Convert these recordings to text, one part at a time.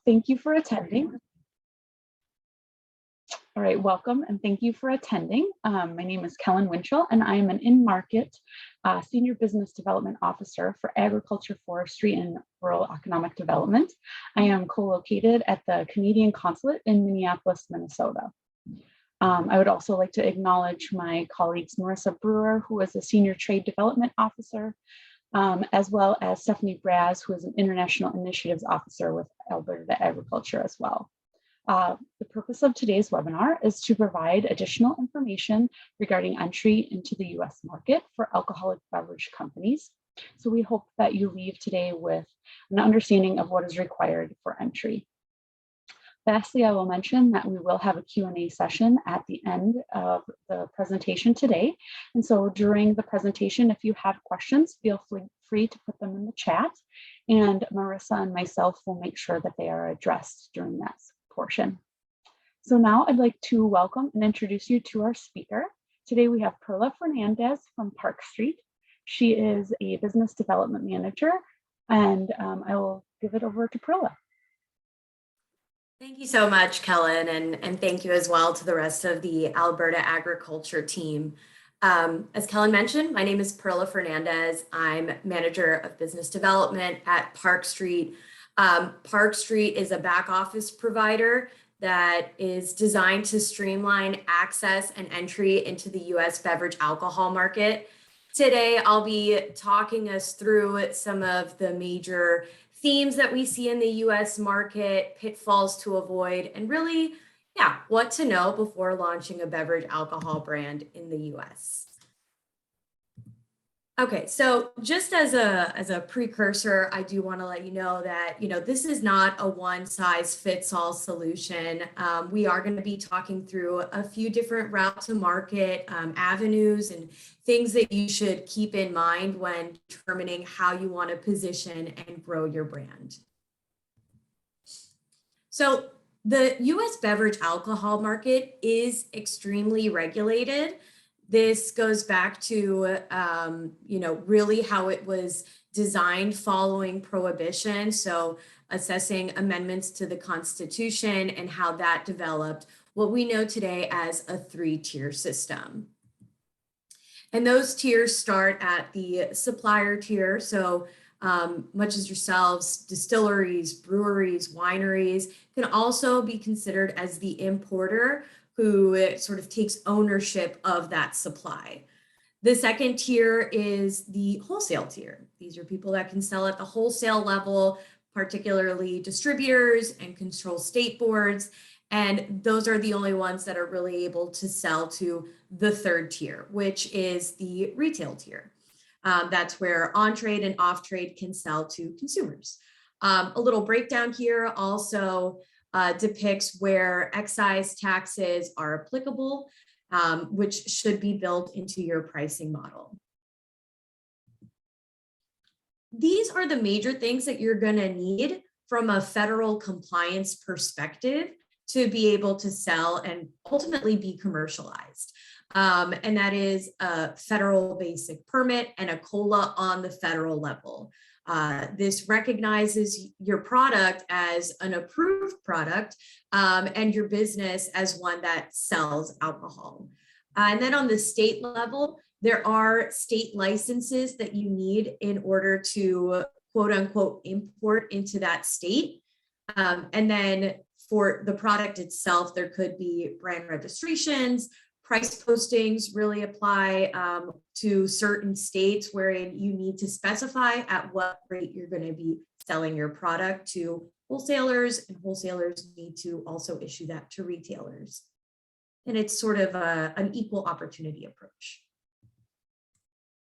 thank you for attending. All right, welcome and thank you for attending. My name is Kellen Winchell and I am an in-market Senior Business Development Officer for Agriculture, Forestry, and Rural Economic Development. I am co-located at the Canadian Consulate in Minneapolis, Minnesota. I would also like to acknowledge my colleagues, Marissa Brewer, who is a Senior Trade Development Officer, as well as Stephanie Braz, who is an International Initiatives Officer with Alberta Agriculture as well. The purpose of today's webinar is to provide additional information regarding entry into the US market for alcoholic beverage companies. So we hope that you leave today with an understanding of what is required for entry. Lastly, I will mention that we will have a Q&A session at the end of the presentation today. And so during the presentation, if you have questions, feel free to put them in the chat, and Marissa and myself will make sure that they are addressed during that portion. So now I'd like to welcome and introduce you to our speaker. Today we have Perla Fernandez from Park Street. She is a business development manager, and I will give it over to Perla. Thank you so much, Kellen, and thank you as well to the rest of the Alberta Agriculture team. As Kellen mentioned, my name is Perla Fernandez. I'm Manager of Business Development at Park Street. Park Street is a back office provider that is designed to streamline access and entry into the US beverage alcohol market. Today, I'll be talking us through some of the major themes that we see in the US market, pitfalls to avoid, and really, what to know before launching a beverage alcohol brand in the US. Okay, so just as a precursor, I do want to let you know that, this is not a one-size-fits-all solution. We are going to be talking through a few different route to market avenues and things that you should keep in mind when determining how you want to position and grow your brand. So the US beverage alcohol market is extremely regulated. This goes back to, really how it was designed following Prohibition. So assessing amendments to the Constitution and how that developed what we know today as a three-tier system. And those tiers start at the supplier tier. So much as yourselves, distilleries, breweries, wineries can also be considered as the importer who sort of takes ownership of that supply. The second tier is the wholesale tier. These are people that can sell at the wholesale level, particularly distributors and control state boards. And those are the only ones that are really able to sell to the third tier, which is the retail tier. That's where on-trade and off-trade can sell to consumers. A little breakdown here also depicts where excise taxes are applicable, which should be built into your pricing model. These are the major things that you're going to need from a federal compliance perspective to be able to sell and ultimately be commercialized. And that is a federal basic permit and a COLA on the federal level. This recognizes your product as an approved product and your business as one that sells alcohol. And then on the state level, there are state licenses that you need in order to quote unquote import into that state. And then for the product itself, there could be brand registrations. Price postings really apply to certain states wherein you need to specify at what rate you're going to be selling your product to wholesalers, and wholesalers need to also issue that to retailers. And it's sort of an equal opportunity approach.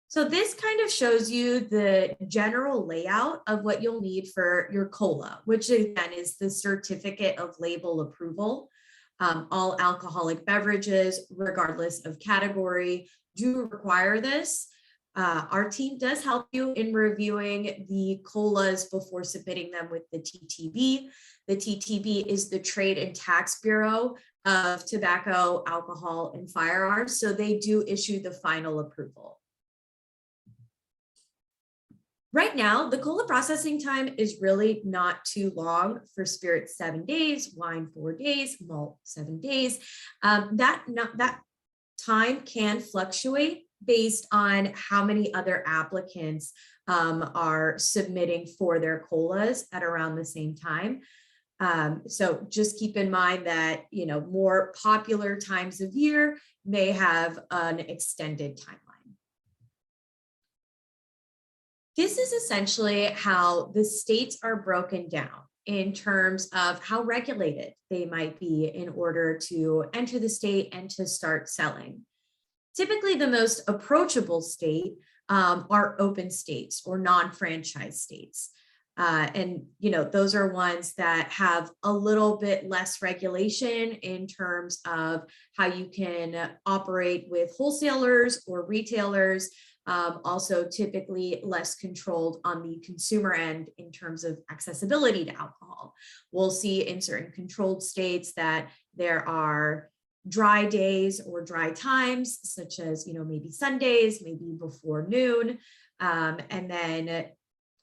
So this kind of shows you the general layout of what you'll need for your COLA, which again is the Certificate of Label Approval. All alcoholic beverages, regardless of category, do require this. Our team does help you in reviewing the COLAs before submitting them with the TTB. The TTB is the Trade and Tax Bureau of Tobacco, Alcohol, and Firearms, so they do issue the final approval. Right now, the cola processing time is really not too long. For spirits, 7 days, wine, 4 days, malt, 7 days. That time can fluctuate based on how many other applicants are submitting for their colas at around the same time. So just keep in mind that, more popular times of year may have an extended timeline. This is essentially how the states are broken down in terms of how regulated they might be in order to enter the state and to start selling. Typically, the most approachable state are open states or non-franchise states. And those are ones that have a little bit less regulation in terms of how you can operate with wholesalers or retailers. Also typically less controlled on the consumer end in terms of accessibility to alcohol. We'll see in certain controlled states that there are dry days or dry times, such as, maybe Sundays, maybe before noon. And then,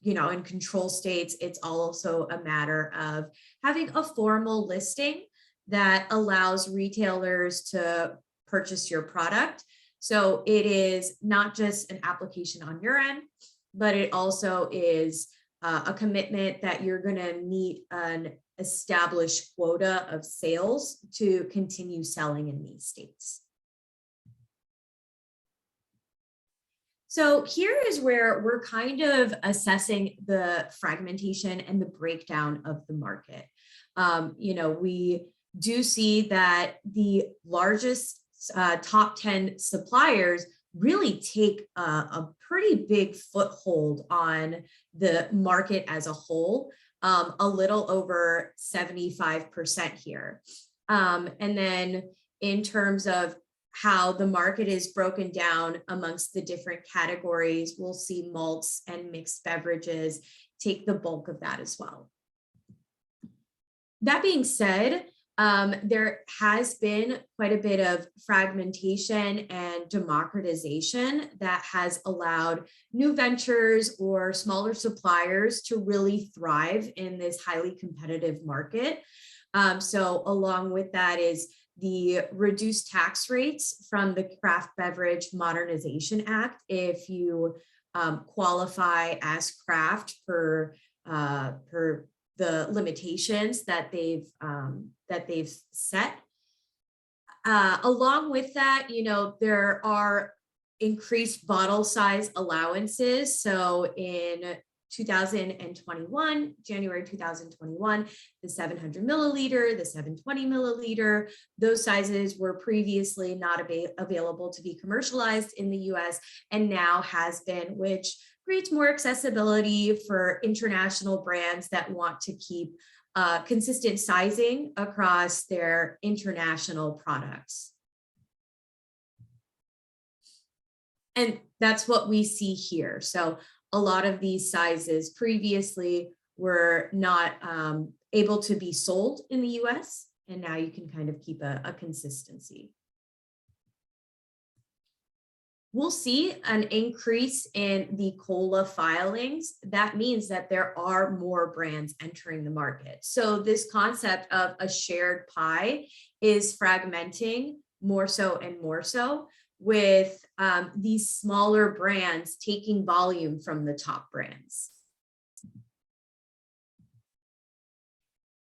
in control states, it's also a matter of having a formal listing that allows retailers to purchase your product. So it is not just an application on your end, but it also is a commitment that you're going to meet an established quota of sales to continue selling in these states. So here is where we're kind of assessing the fragmentation and the breakdown of the market. We do see that the largest top 10 suppliers really take a pretty big foothold on the market as a whole, a little over 75% here. And then in terms of how the market is broken down amongst the different categories, we'll see malts and mixed beverages take the bulk of that as well. That being said, there has been quite a bit of fragmentation and democratization that has allowed new ventures or smaller suppliers to really thrive in this highly competitive market. So along with that is the reduced tax rates from the Craft Beverage Modernization Act if you qualify as craft per the limitations that they've set. Along with that, there are increased bottle size allowances. So in 2021, January 2021, the 700 milliliter, the 720 milliliter, those sizes were previously not available to be commercialized in the US and now has been, which creates more accessibility for international brands that want to keep consistent sizing across their international products. And that's what we see here. So a lot of these sizes previously were not able to be sold in the US, and now you can kind of keep a consistency. We'll see an increase in the cola filings. That means that there are more brands entering the market. So this concept of a shared pie is fragmenting more so and more so, with these smaller brands taking volume from the top brands.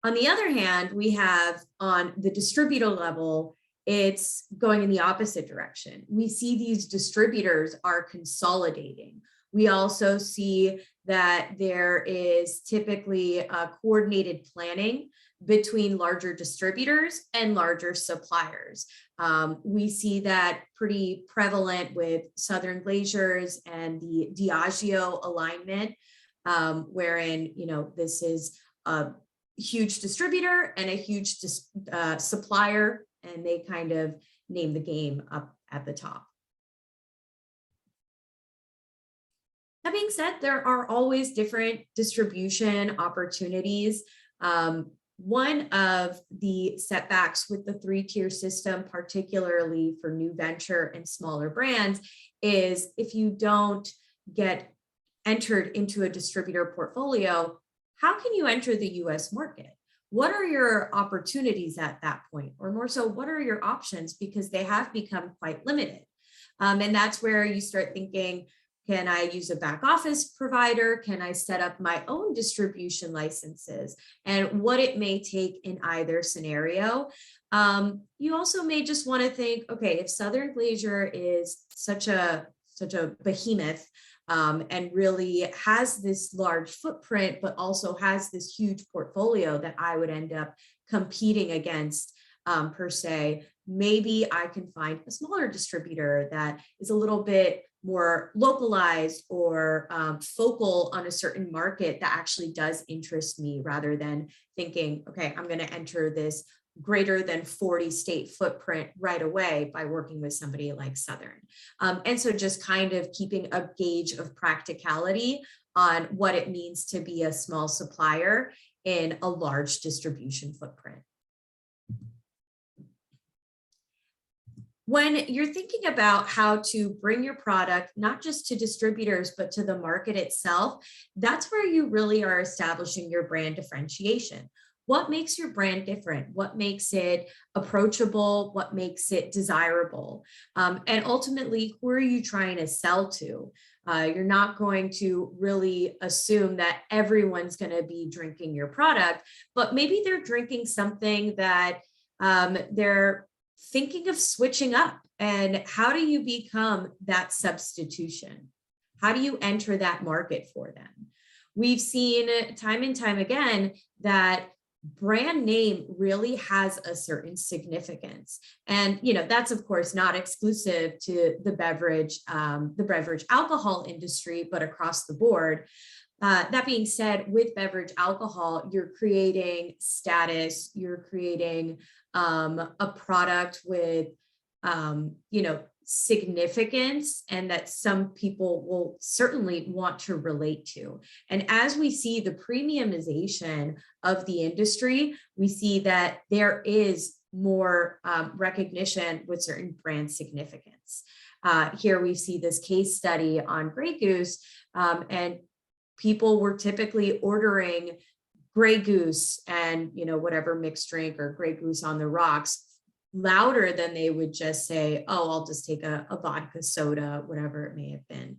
On the other hand, we have on the distributor level, it's going in the opposite direction. We see these distributors are consolidating. We also see that there is typically a coordinated planning between larger distributors and larger suppliers. We see that pretty prevalent with Southern Glaciers and the Diageo alignment, wherein, this is a huge distributor and a huge supplier, and they kind of name the game up at the top. That being said, there are always different distribution opportunities. One of the setbacks with the three-tier system, particularly for new venture and smaller brands, is if you don't get entered into a distributor portfolio, how can you enter the US market? What are your opportunities at that point? Or more so, what are your options? Because they have become quite limited. And that's where you start thinking, can I use a back office provider? Can I set up my own distribution licenses? And what it may take in either scenario. You also may just want to think, okay, if Southern Glacier is such a behemoth, and really has this large footprint, but also has this huge portfolio that I would end up competing against, per se, maybe I can find a smaller distributor that is a little bit more localized or focal on a certain market that actually does interest me, rather than thinking, okay, I'm going to enter this greater than 40 state footprint right away by working with somebody like Southern. And so just kind of keeping a gauge of practicality on what it means to be a small supplier in a large distribution footprint. When you're thinking about how to bring your product, not just to distributors, but to the market itself, that's where you really are establishing your brand differentiation. What makes your brand different? What makes it approachable? What makes it desirable? And ultimately, who are you trying to sell to? You're not going to really assume that everyone's going to be drinking your product, but maybe they're drinking something that they're thinking of switching up. And how do you become that substitution? How do you enter that market for them? We've seen time and time again that brand name really has a certain significance. And, that's of course not exclusive to the beverage alcohol industry, but across the board. That being said, with beverage alcohol, you're creating status, you're creating a product with, significance, and that some people will certainly want to relate to. And as we see the premiumization of the industry, we see that there is more recognition with certain brand significance. Here we see this case study on Grey Goose, and people were typically ordering Grey Goose and, whatever mixed drink or Grey Goose on the rocks louder than they would just say, oh, I'll just take a vodka soda, whatever it may have been.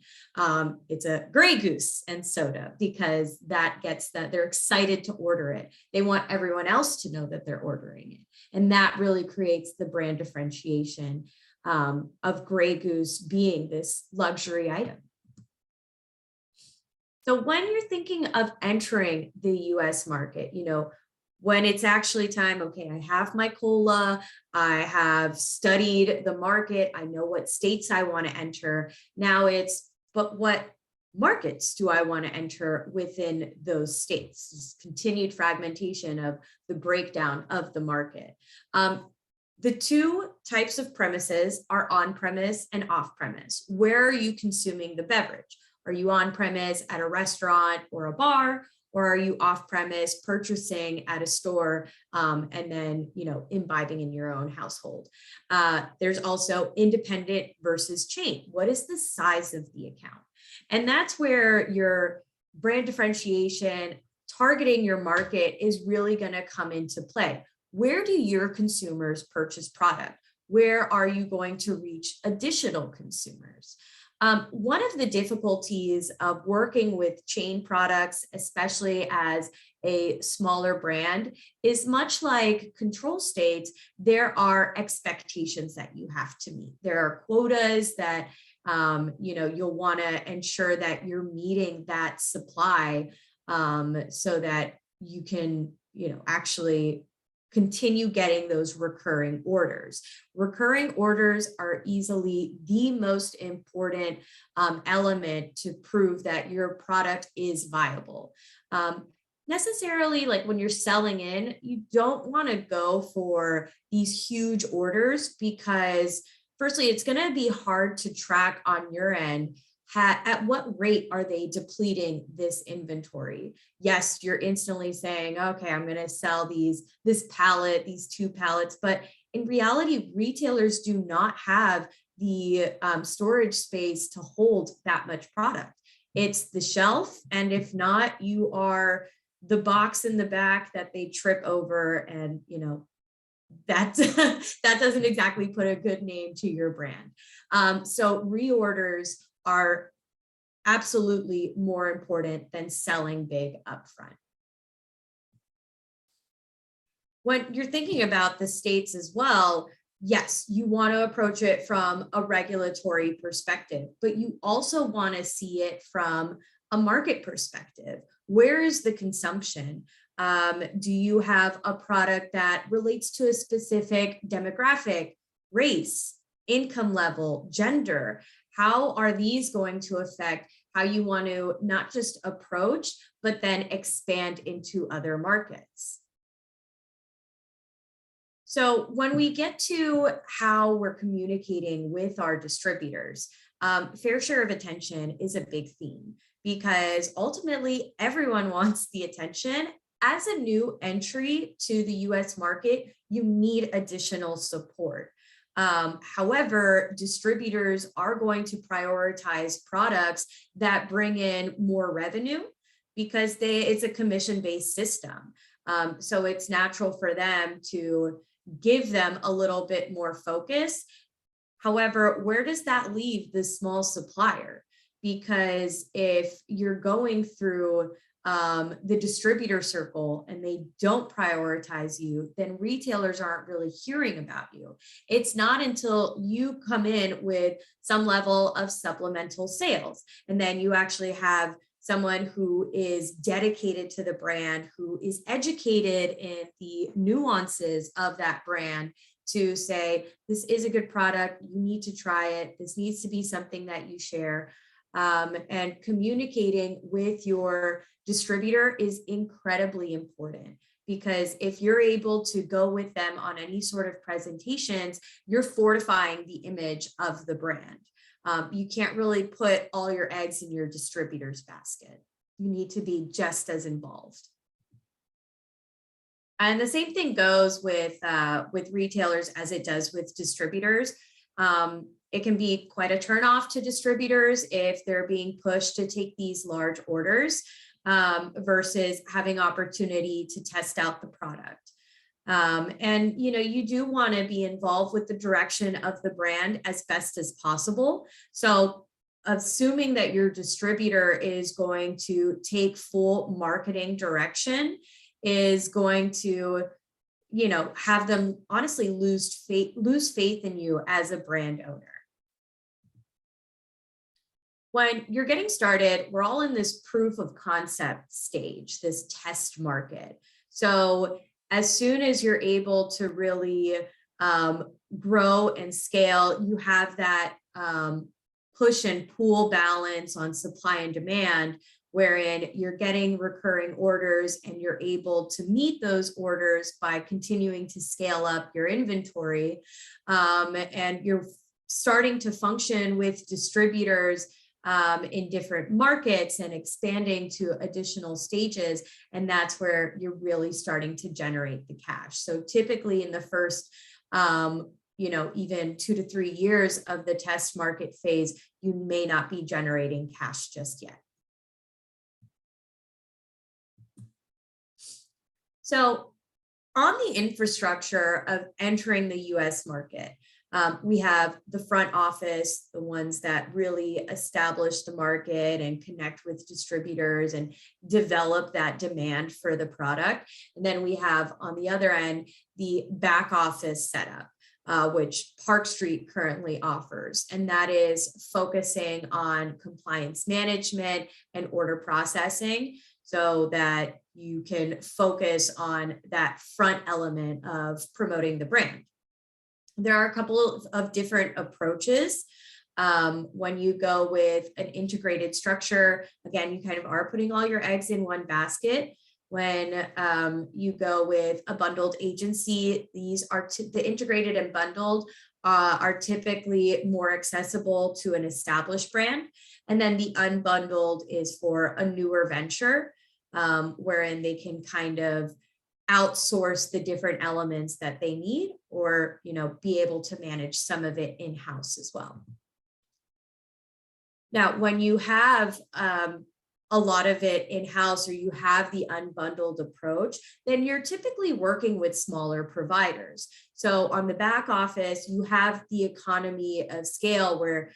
It's a Grey Goose and soda, because that gets that they're excited to order it. They want everyone else to know that they're ordering it. And that really creates the brand differentiation of Grey Goose being this luxury item. So when you're thinking of entering the US market, when it's actually time, okay, I have my COLA, I have studied the market, I know what states I want to enter. Now but what markets do I want to enter within those states? This continued fragmentation of the breakdown of the market. The two types of premises are on-premise and off-premise. Where are you consuming the beverage? Are you on-premise at a restaurant or a bar? Or are you off-premise purchasing at a store and then, imbibing in your own household? There's also independent versus chain. What is the size of the account? And that's where your brand differentiation, targeting your market, is really going to come into play. Where do your consumers purchase product? Where are you going to reach additional consumers? One of the difficulties of working with chain products, especially as a smaller brand, is much like control states, there are expectations that you have to meet. There are quotas that you'll want to ensure that you're meeting that supply so that you can actually continue getting those recurring orders. Recurring orders are easily the most important element to prove that your product is viable. Necessarily, like when you're selling in, you don't want to go for these huge orders, because firstly, it's going to be hard to track on your end at what rate are they depleting this inventory. Yes, you're instantly saying, okay, I'm going to sell this pallet, these 2 pallets, but in reality, retailers do not have the storage space to hold that much product. it's the shelf. And if not, you are the box in the back that they trip over, and that that doesn't exactly put a good name to your brand. So reorders are absolutely more important than selling big upfront. When you're thinking about the states as well, yes, you want to approach it from a regulatory perspective, but you also want to see it from a market perspective. Where is the consumption? Do you have a product that relates to a specific demographic, race, income level, gender? How are these going to affect how you want to not just approach, but then expand into other markets? So when we get to how we're communicating with our distributors, fair share of attention is a big theme, because ultimately everyone wants the attention. As a new entry to the US market, you need additional support. However, distributors are going to prioritize products that bring in more revenue, because it's a commission-based system. So it's natural for them to give them a little bit more focus. However, where does that leave the small supplier? Because if you're going through the distributor circle and they don't prioritize you, then retailers aren't really hearing about you. It's not until you come in with some level of supplemental sales, and then you actually have someone who is dedicated to the brand, who is educated in the nuances of that brand, to say, this is a good product, you need to try it, this needs to be something that you share. And communicating with your distributor is incredibly important, because if you're able to go with them on any sort of presentations, you're fortifying the image of the brand. You can't really put all your eggs in your distributor's basket. You need to be just as involved. And the same thing goes with retailers as it does with distributors. It can be quite a turnoff to distributors if they're being pushed to take these large orders versus having opportunity to test out the product. And you do want to be involved with the direction of the brand as best as possible. So assuming that your distributor is going to take full marketing direction is going to have them honestly lose faith in you as a brand owner. When you're getting started, we're all in this proof of concept stage, this test market. So as soon as you're able to really grow and scale, you have that push and pull balance on supply and demand, wherein you're getting recurring orders and you're able to meet those orders by continuing to scale up your inventory. And you're starting to function with distributors in different markets and expanding to additional stages. And that's where you're really starting to generate the cash. So typically in the first, even 2 to 3 years of the test market phase, you may not be generating cash just yet. So on the infrastructure of entering the US market, we have the front office, the ones that really establish the market and connect with distributors and develop that demand for the product. And then we have on the other end, the back office setup, which Park Street currently offers. And that is focusing on compliance management and order processing, so that you can focus on that front element of promoting the brand. There are a couple of different approaches. When you go with an integrated structure, again, you kind of are putting all your eggs in one basket. When you go with a bundled agency, these are the integrated and bundled are typically more accessible to an established brand. And then the unbundled is for a newer venture, wherein they can kind of outsource the different elements that they need, or be able to manage some of it in-house as well. Now, when you have a lot of it in-house, or you have the unbundled approach, then you're typically working with smaller providers. So on the back office, you have the economy of scale where,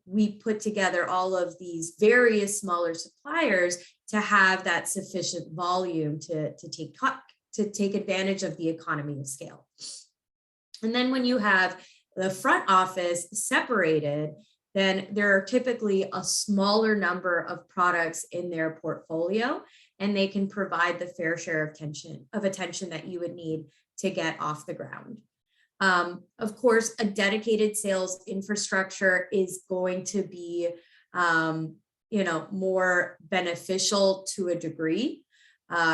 we put together all of these various smaller suppliers to have that sufficient volume to take advantage of the economy of scale. And then when you have the front office separated, then there are typically a smaller number of products in their portfolio, and they can provide the fair share of attention that you would need to get off the ground. Of course, a dedicated sales infrastructure is going to be, more beneficial to a degree,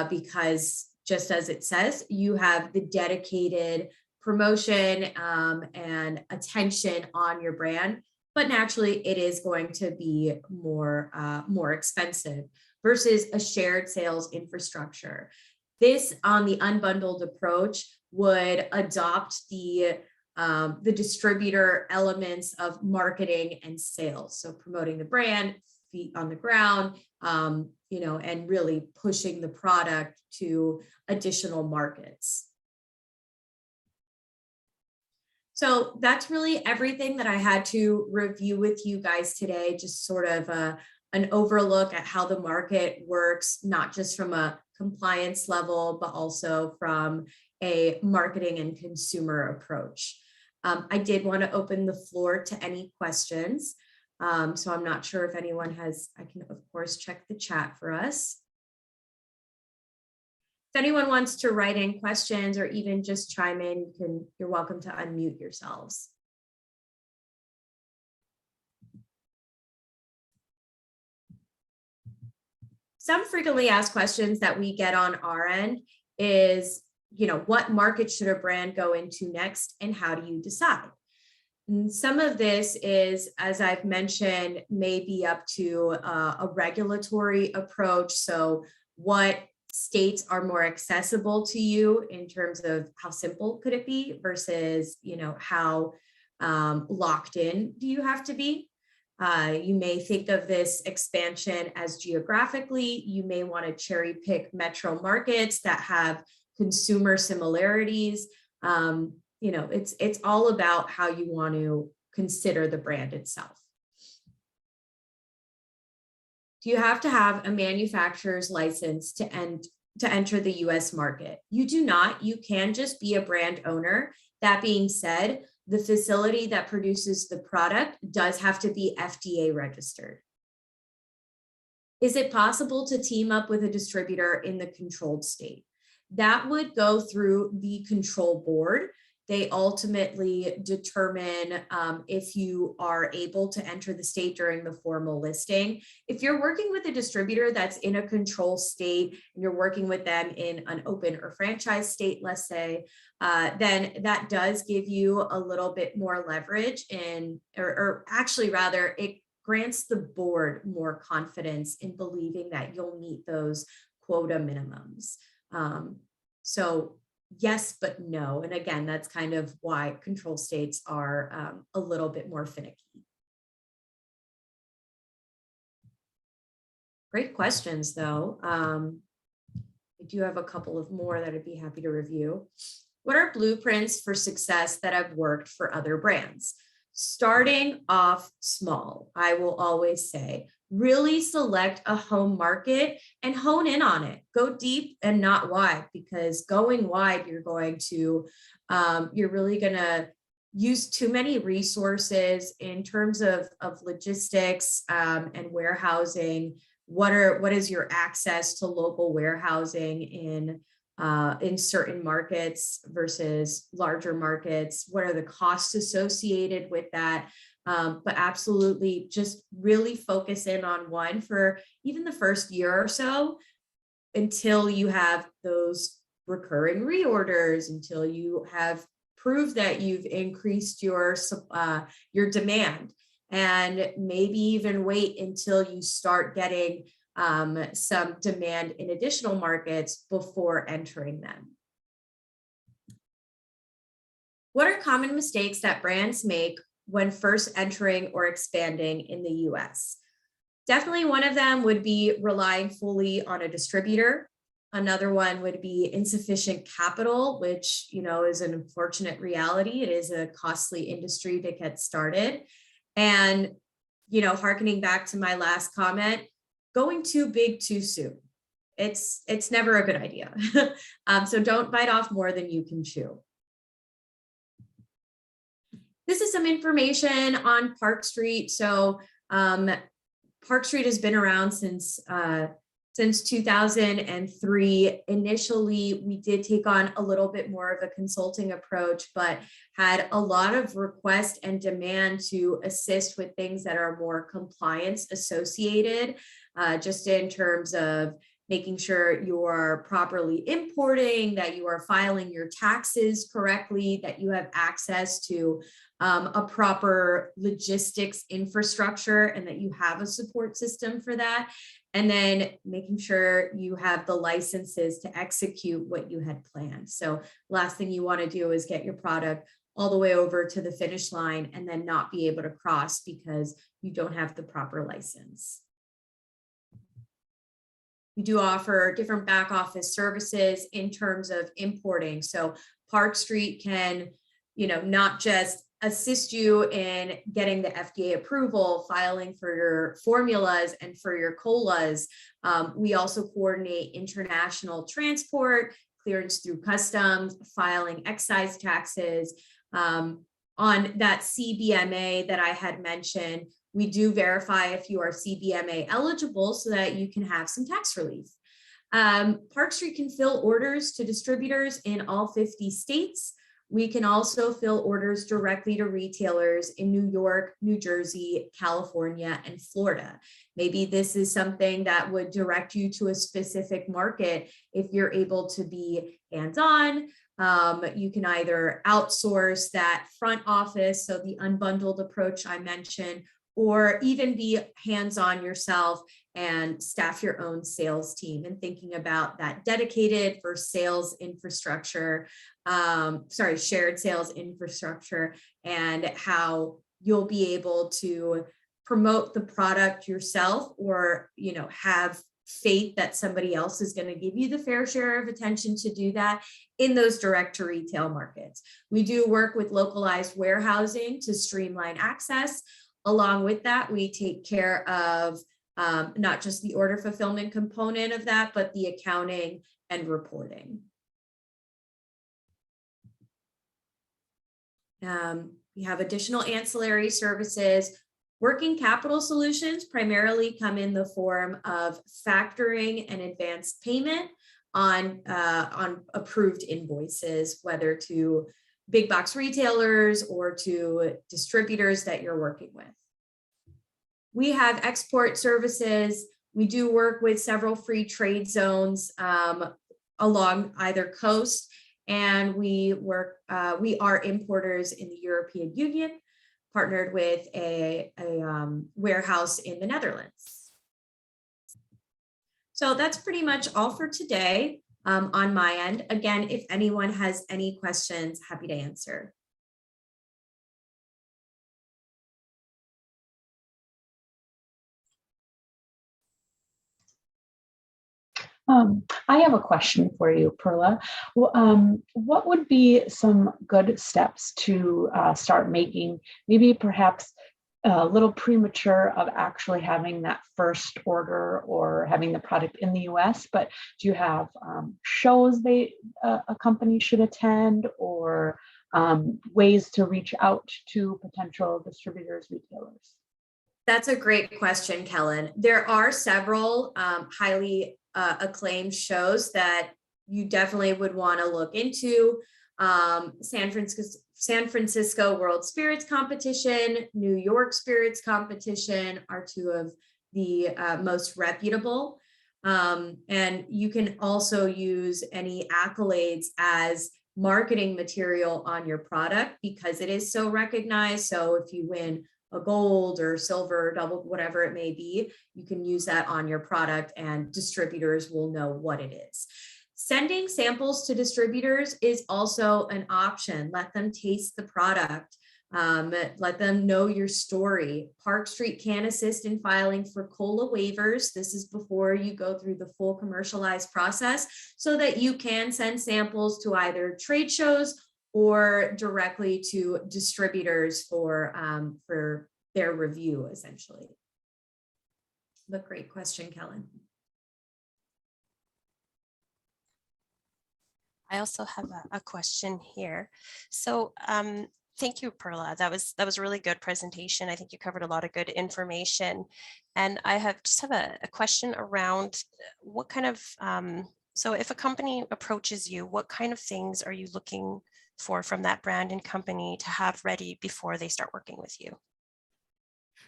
because just as it says, you have the dedicated promotion and attention on your brand, but naturally it is going to be more expensive versus a shared sales infrastructure. This, on the unbundled approach, would adopt the distributor elements of marketing and sales. So promoting the brand, feet on the ground, and really pushing the product to additional markets. So that's really everything that I had to review with you guys today, just sort of an overlook at how the market works, not just from a compliance level, but also from a marketing and consumer approach. I did want to open the floor to any questions. So I'm not sure if anyone has, I can of course check the chat for us. If anyone wants to write in questions or even just chime in, you're welcome to unmute yourselves. Some frequently asked questions that we get on our end is, what market should a brand go into next and how do you decide? And some of this is, as I've mentioned, may be up to a regulatory approach. So what states are more accessible to you in terms of how simple could it be versus, how locked in do you have to be? You may think of this expansion as geographically. You may want to cherry pick metro markets that have consumer similarities. It's all about how you want to consider the brand itself. Do you have to have a manufacturer's license to enter the US market? You do not. You can just be a brand owner. That being said, the facility that produces the product does have to be FDA registered. Is it possible to team up with a distributor in the controlled state? That would go through the control board. They ultimately determine if you are able to enter the state during the formal listing. If you're working with a distributor that's in a control state and you're working with them in an open or franchise state, let's say, then that does give you a little bit more leverage or actually rather, it grants the board more confidence in believing that you'll meet those quota minimums. So yes, but no. And again, that's kind of why control states are a little bit more finicky. Great questions, though. I do have a couple of more that I'd be happy to review. What are blueprints for success that have worked for other brands? Starting off small, I will always say, really select a home market and hone in on it. Go deep and not wide, because going wide, you're really going to use too many resources in terms of logistics and warehousing. What is your access to local warehousing in certain markets versus larger markets? What are the costs associated with that? But absolutely just really focus in on one for even the first year or so until you have those recurring reorders, until you have proved that you've increased your demand, and maybe even wait until you start getting some demand in additional markets before entering them. What are common mistakes that brands make when first entering or expanding in the US. Definitely one of them would be relying fully on a distributor. Another one would be insufficient capital, which, is an unfortunate reality. It is a costly industry to get started. And, hearkening back to my last comment, going too big too soon. It's never a good idea. So don't bite off more than you can chew. This is some information on Park Street. So Park Street has been around since 2003. Initially, we did take on a little bit more of a consulting approach, but had a lot of request and demand to assist with things that are more compliance associated, just in terms of making sure you are properly importing, that you are filing your taxes correctly, that you have access to a proper logistics infrastructure, and that you have a support system for that. And then making sure you have the licenses to execute what you had planned. So last thing you want to do is get your product all the way over to the finish line and then not be able to cross because you don't have the proper license. We do offer different back office services in terms of importing. So Park Street can, not just assist you in getting the FDA approval, filing for your formulas and for your colas. We also coordinate international transport, clearance through customs, filing excise taxes. On that CBMA that I had mentioned, we do verify if you are CBMA eligible so that you can have some tax relief. Park Street can fill orders to distributors in all 50 states. We can also fill orders directly to retailers in New York, New Jersey, California, and Florida. Maybe this is something that would direct you to a specific market if you're able to be hands-on. You can either outsource that front office, so the unbundled approach I mentioned, or even be hands-on yourself and staff your own sales team, and thinking about that dedicated for sales infrastructure, shared sales infrastructure, and how you'll be able to promote the product yourself, or, have faith that somebody else is going to give you the fair share of attention to do that in those direct to retail markets. We do work with localized warehousing to streamline access. Along with that, we take care of not just the order fulfillment component of that, but the accounting and reporting. We have additional ancillary services. Working capital solutions primarily come in the form of factoring and advanced payment on approved invoices, whether to big box retailers or to distributors that you're working with. We have export services. We do work with several free trade zones along either coast, and we are importers in the European Union, partnered with a warehouse in the Netherlands. So that's pretty much all for today on my end. Again, if anyone has any questions, happy to answer. I have a question for you, Perla. What would be some good steps to start making, maybe perhaps a little premature of actually having that first order or having the product in the US, but do you have shows a company should attend, or ways to reach out to potential distributors, retailers? That's a great question, Kellen. There are several highly acclaimed shows that you definitely would want to look into. San Francisco World Spirits Competition, New York Spirits Competition are two of the most reputable. And you can also use any accolades as marketing material on your product because it is so recognized. So if you win a gold or silver, double, whatever it may be, you can use that on your product and distributors will know what it is. Sending samples to distributors is also an option. Let them taste the product. Let them know your story. Park Street can assist in filing for COLA waivers. This is before you go through the full commercialized process, so that you can send samples to either trade shows or directly to distributors for their review, essentially. But great question, Kellen. I also have a question here. So thank you, Perla. That was a really good presentation. I think you covered a lot of good information. And I just have a question around what kind of, so if a company approaches you, what kind of things are you looking for from that brand and company to have ready before they start working with you?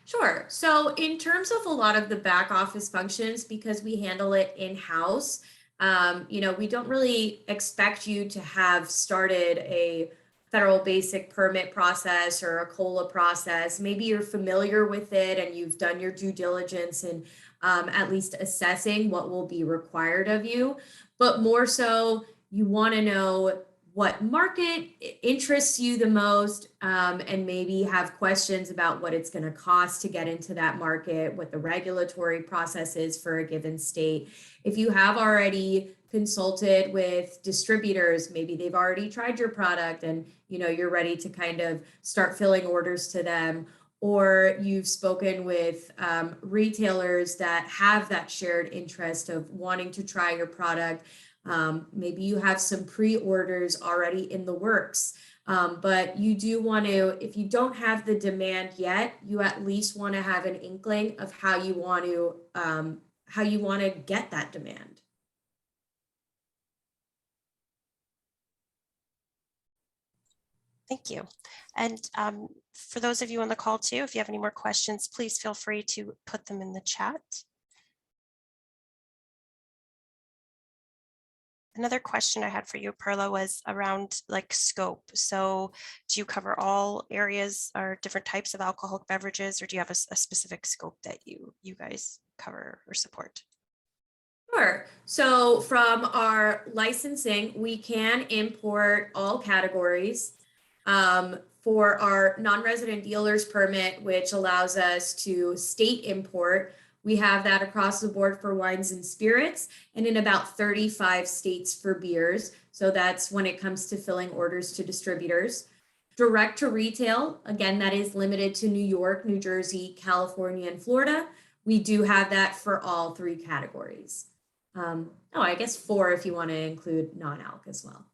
Sure. So in terms of a lot of the back office functions, because we handle it in-house, we don't really expect you to have started a federal basic permit process or a COLA process. Maybe you're familiar with it and you've done your due diligence and at least assessing what will be required of you. But more so, you want to know what market interests you the most, and maybe have questions about what it's going to cost to get into that market, what the regulatory process is for a given state. If you have already consulted with distributors, maybe they've already tried your product and you're ready to kind of start filling orders to them, or you've spoken with retailers that have that shared interest of wanting to try your product. Maybe you have some pre-orders already in the works, but you do want to, if you don't have the demand yet, you at least want to have an inkling of how you want to get that demand. Thank you. And for those of you on the call too, if you have any more questions, please feel free to put them in the chat. Another question I had for you, Perla, was around like scope. So do you cover all areas or different types of alcoholic beverages, or do you have a specific scope that you guys cover or support? Sure. So from our licensing, we can import all categories. For our non-resident dealers permit, which allows us to state import, we have that across the board for wines and spirits, and in about 35 states for beers. So that's when it comes to filling orders to distributors. Direct to retail, again, that is limited to New York, New Jersey, California, and Florida. We do have that for all three categories. I guess 4 if you want to include non-alc as well.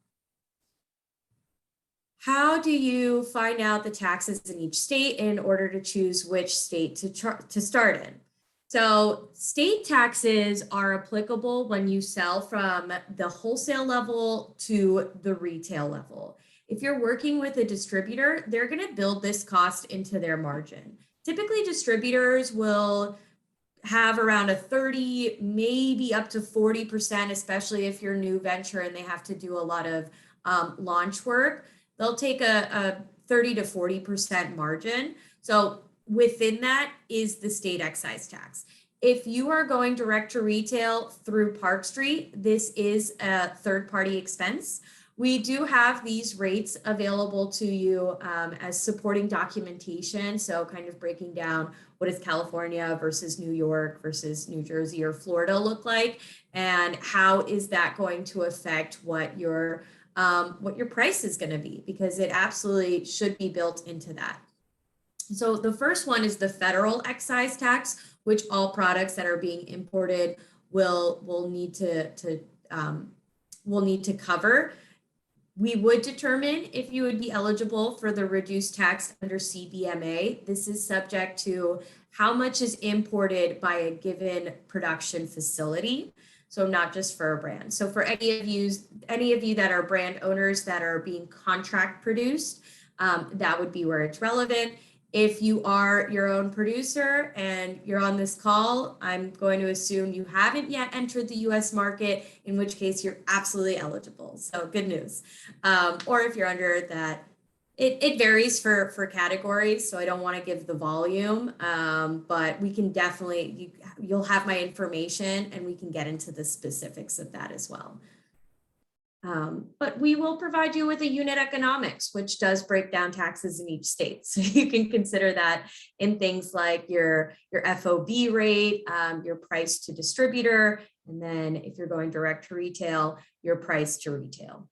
How do you find out the taxes in each state in order to choose which state to start in? So state taxes are applicable when you sell from the wholesale level to the retail level. If you're working with a distributor, they're going to build this cost into their margin. Typically, distributors will have around a 30, maybe up to 40%, especially if you're a new venture and they have to do a lot of launch work. They'll take a 30 to 40% margin. So within that is the state excise tax. If you are going direct to retail through Park Street, this is a third-party expense. We do have these rates available to you as supporting documentation. So kind of breaking down what does California versus New York versus New Jersey or Florida look like, and how is that going to affect what your price is going to be, because it absolutely should be built into that. So the first one is the federal excise tax, which all products that are being imported will need to cover. We would determine if you would be eligible for the reduced tax under CBMA. This is subject to how much is imported by a given production facility. So not just for a brand. So for any of you that are brand owners that are being contract produced, that would be where it's relevant. If you are your own producer and you're on this call, I'm going to assume you haven't yet entered the US market, in which case you're absolutely eligible. So good news. Or if you're under that, it varies for categories. So I don't want to give the volume, but we can definitely, you'll have my information and we can get into the specifics of that as well. But we will provide you with a unit economics, which does break down taxes in each state. So you can consider that in things like your FOB rate, your price to distributor, and then if you're going direct to retail, your price to retail.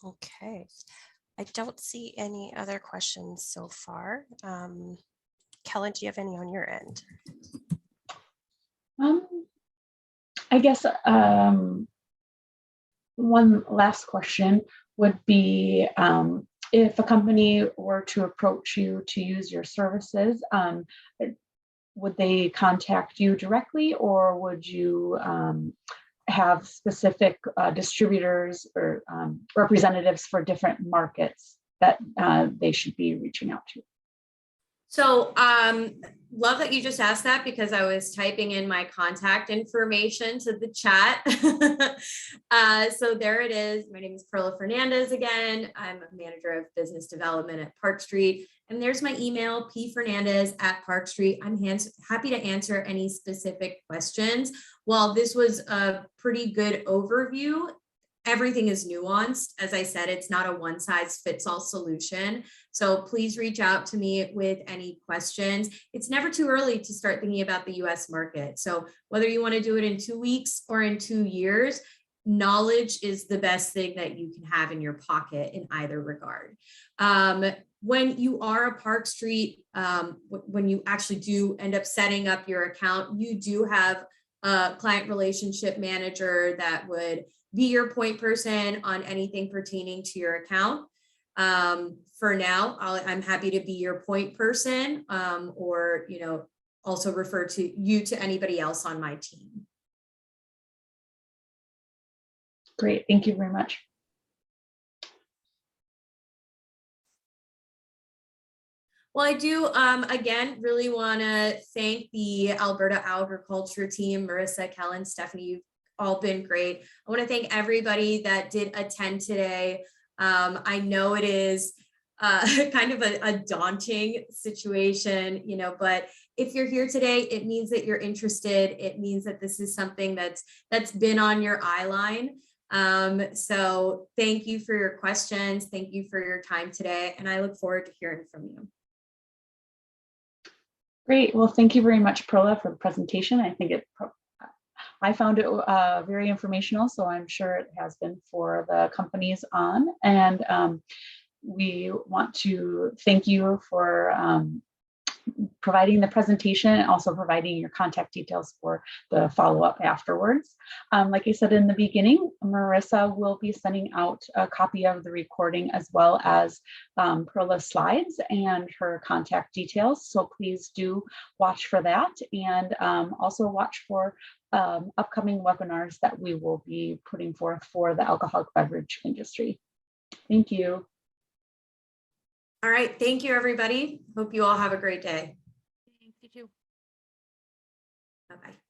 Okay, I don't see any other questions so far. Kellen, do you have any on your end? I guess one last question would be, if a company were to approach you to use your services, would they contact you directly, or would you have specific distributors or representatives for different markets that they should be reaching out to? So love that you just asked that, because I was typing in my contact information to the chat. So there it is. My name is Perla Fernandez again. I'm a manager of business development at Park Street. And there's my email, pfernandez@Park Street. I'm happy to answer any specific questions. While this was a pretty good overview, everything is nuanced. As I said, it's not a one size fits all solution. So please reach out to me with any questions. It's never too early to start thinking about the US market. So whether you want to do it in 2 weeks or in 2 years, knowledge is the best thing that you can have in your pocket in either regard. When you are a Park Street, when you actually do end up setting up your account, you do have a client relationship manager that would be your point person on anything pertaining to your account. For now, I'm happy to be your point person, or also refer to anybody else on my team. Great, thank you very much. Well, I do, again, really want to thank the Alberta agriculture team, Marissa, Kellen, Stephanie, you've all been great. I want to thank everybody that did attend today. I know it is kind of a daunting situation, but if you're here today, it means that you're interested. It means that this is something that's been on your eye line. So thank you for your questions. Thank you for your time today. And I look forward to hearing from you. Great. Well, thank you very much, Perla, for the presentation. I found it very informational, so I'm sure it has been for the companies on. And we want to thank you for providing the presentation and also providing your contact details for the follow-up afterwards. Like I said in the beginning, Marissa will be sending out a copy of the recording as well as Perla's slides and her contact details. So please do watch for that, and also watch for upcoming webinars that we will be putting forth for the alcoholic beverage industry. Thank you. All right. Thank you, everybody. Hope you all have a great day. Thank you. Bye-bye.